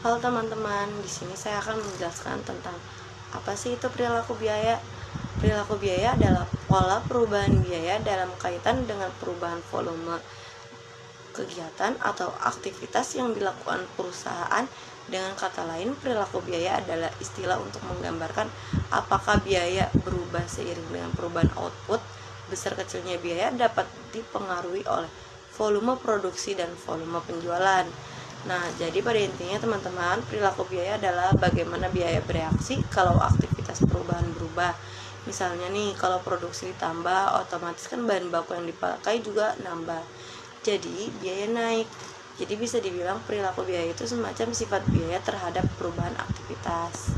Halo teman-teman, di sini saya akan menjelaskan tentang apa sih itu perilaku biaya. Perilaku biaya adalah pola perubahan biaya dalam kaitan dengan perubahan volume kegiatan atau aktivitas yang dilakukan perusahaan. Dengan kata lain, perilaku biaya adalah istilah untuk menggambarkan apakah biaya berubah seiring dengan perubahan output. Besar kecilnya biaya dapat dipengaruhi oleh volume produksi dan volume penjualan. Nah, jadi pada intinya teman-teman, perilaku biaya adalah bagaimana biaya bereaksi kalau aktivitas perubahan berubah. Misalnya nih, kalau produksi ditambah, otomatis kan bahan baku yang dipakai juga nambah. Jadi, biaya naik. Jadi bisa dibilang perilaku biaya itu semacam sifat biaya terhadap perubahan aktivitas.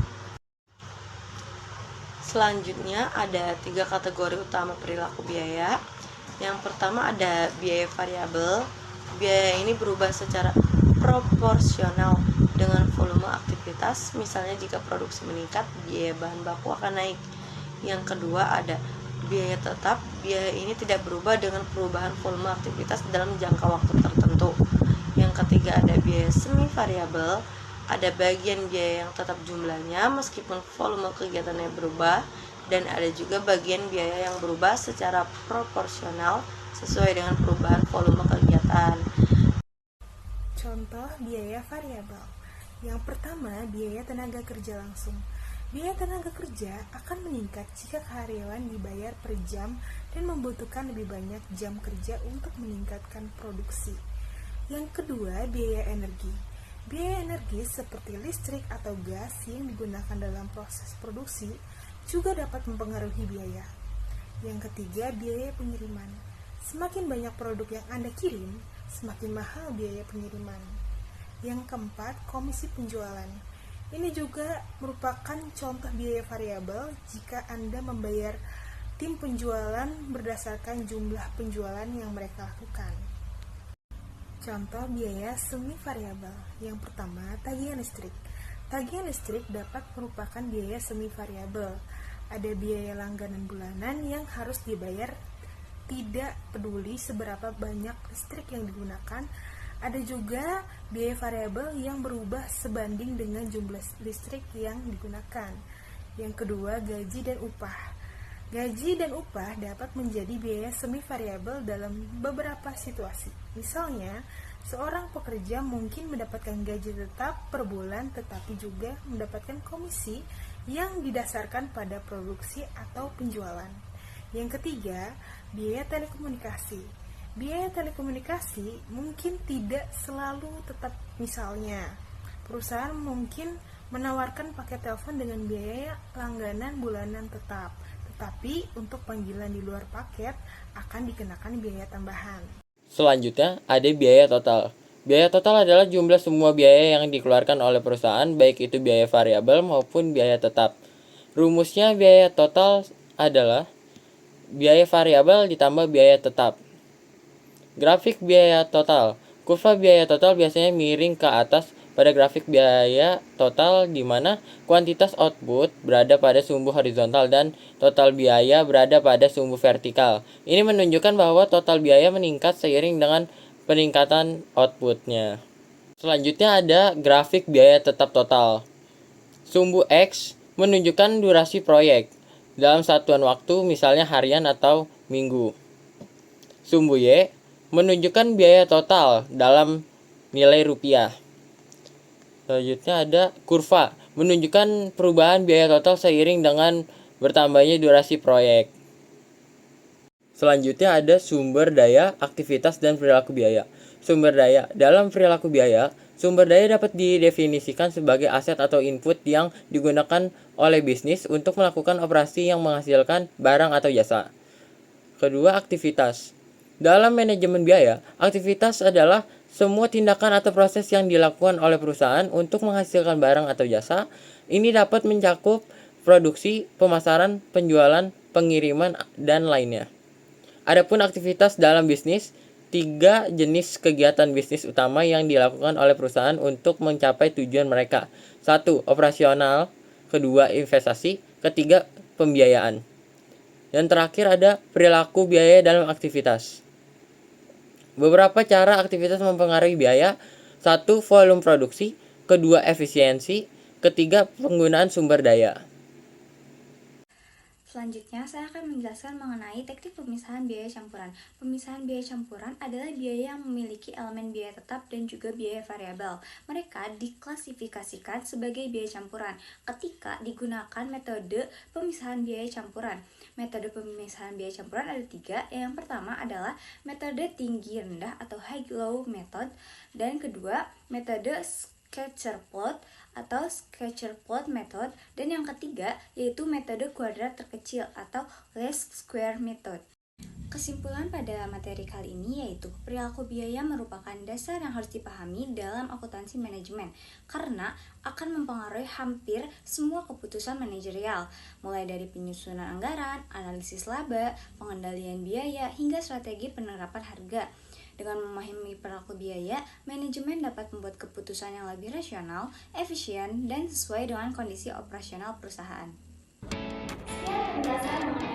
Selanjutnya ada 3 kategori utama perilaku biaya. Yang pertama ada biaya variabel. Biaya ini berubah secara proporsional dengan volume aktivitas. Misalnya jika produksi meningkat, biaya bahan baku akan naik. Yang kedua ada biaya tetap. Biaya ini tidak berubah dengan perubahan volume aktivitas dalam jangka waktu tertentu. Yang ketiga ada biaya semi variabel. Ada bagian biaya yang tetap jumlahnya meskipun volume kegiatannya berubah, dan ada juga bagian biaya yang berubah secara proporsional sesuai dengan perubahan volume kegiatan. Contoh biaya variabel. Yang pertama, biaya tenaga kerja langsung. Biaya tenaga kerja akan meningkat jika karyawan dibayar per jam dan membutuhkan lebih banyak jam kerja untuk meningkatkan produksi. Yang kedua, biaya energi. Biaya energi seperti listrik atau gas yang digunakan dalam proses produksi juga dapat mempengaruhi biaya. Yang ketiga, biaya pengiriman. Semakin banyak produk yang Anda kirim, semakin mahal biaya pengiriman. Yang keempat, komisi penjualan. Ini juga merupakan contoh biaya variabel jika Anda membayar tim penjualan berdasarkan jumlah penjualan yang mereka lakukan. Contoh biaya semi variabel. Yang pertama, tagihan listrik. Tagihan listrik dapat merupakan biaya semi variabel. Ada biaya langganan bulanan yang harus dibayar tidak peduli seberapa banyak listrik yang digunakan. Ada juga biaya variabel yang berubah sebanding dengan jumlah listrik yang digunakan. Yang kedua, gaji dan upah. Gaji dan upah dapat menjadi biaya semi variabel dalam beberapa situasi. Misalnya, seorang pekerja mungkin mendapatkan gaji tetap per bulan tetapi juga mendapatkan komisi yang didasarkan pada produksi atau penjualan. Yang ketiga, biaya telekomunikasi. Biaya telekomunikasi mungkin tidak selalu tetap. Misalnya, perusahaan mungkin menawarkan paket telepon dengan biaya langganan bulanan tetap, tetapi untuk panggilan di luar paket akan dikenakan biaya tambahan. Selanjutnya, ada biaya total. Biaya total adalah jumlah semua biaya yang dikeluarkan oleh perusahaan, baik itu biaya variabel maupun biaya tetap. Rumusnya biaya total adalah biaya variabel ditambah biaya tetap. Grafik biaya total. Kurva biaya total biasanya miring ke atas pada grafik biaya total di mana kuantitas output berada pada sumbu horizontal dan total biaya berada pada sumbu vertikal. Ini menunjukkan bahwa total biaya meningkat seiring dengan peningkatan outputnya. Selanjutnya ada grafik biaya tetap total. Sumbu X menunjukkan durasi proyek dalam satuan waktu, misalnya harian atau minggu. Sumbu Y menunjukkan biaya total dalam nilai rupiah. Selanjutnya ada kurva menunjukkan perubahan biaya total seiring dengan bertambahnya durasi proyek. Selanjutnya ada sumber daya, aktivitas, dan perilaku biaya. Sumber daya. Dalam perilaku biaya, sumber daya dapat didefinisikan sebagai aset atau input yang digunakan oleh bisnis untuk melakukan operasi yang menghasilkan barang atau jasa. Kedua, aktivitas. Dalam manajemen biaya, aktivitas adalah semua tindakan atau proses yang dilakukan oleh perusahaan untuk menghasilkan barang atau jasa. Ini dapat mencakup produksi, pemasaran, penjualan, pengiriman, dan lainnya. Adapun aktivitas dalam bisnis, 3 jenis kegiatan bisnis utama yang dilakukan oleh perusahaan untuk mencapai tujuan mereka. 1. Operasional. Kedua, investasi. Ketiga, pembiayaan. Dan terakhir ada perilaku biaya dalam aktivitas. Beberapa cara aktivitas mempengaruhi biaya. 1. Volume produksi. kedua efisiensi, ketiga penggunaan sumber daya. Selanjutnya, saya akan menjelaskan mengenai teknik pemisahan biaya campuran. Pemisahan biaya campuran adalah biaya yang memiliki elemen biaya tetap dan juga biaya variabel. Mereka diklasifikasikan sebagai biaya campuran ketika digunakan metode pemisahan biaya campuran. Metode pemisahan biaya campuran ada 3. Yang pertama adalah metode tinggi rendah atau high-low method, dan kedua metode scatter plot atau scatter plot method, dan yang ketiga yaitu metode kuadrat terkecil atau least square method. Kesimpulan pada materi kali ini yaitu perilaku biaya merupakan dasar yang harus dipahami dalam akuntansi manajemen karena akan mempengaruhi hampir semua keputusan manajerial, mulai dari penyusunan anggaran, analisis laba, pengendalian biaya, hingga strategi penerapan harga. Dengan memahami perilaku biaya, manajemen dapat membuat keputusan yang lebih rasional, efisien, dan sesuai dengan kondisi operasional perusahaan. Sekian penjelasan mengenai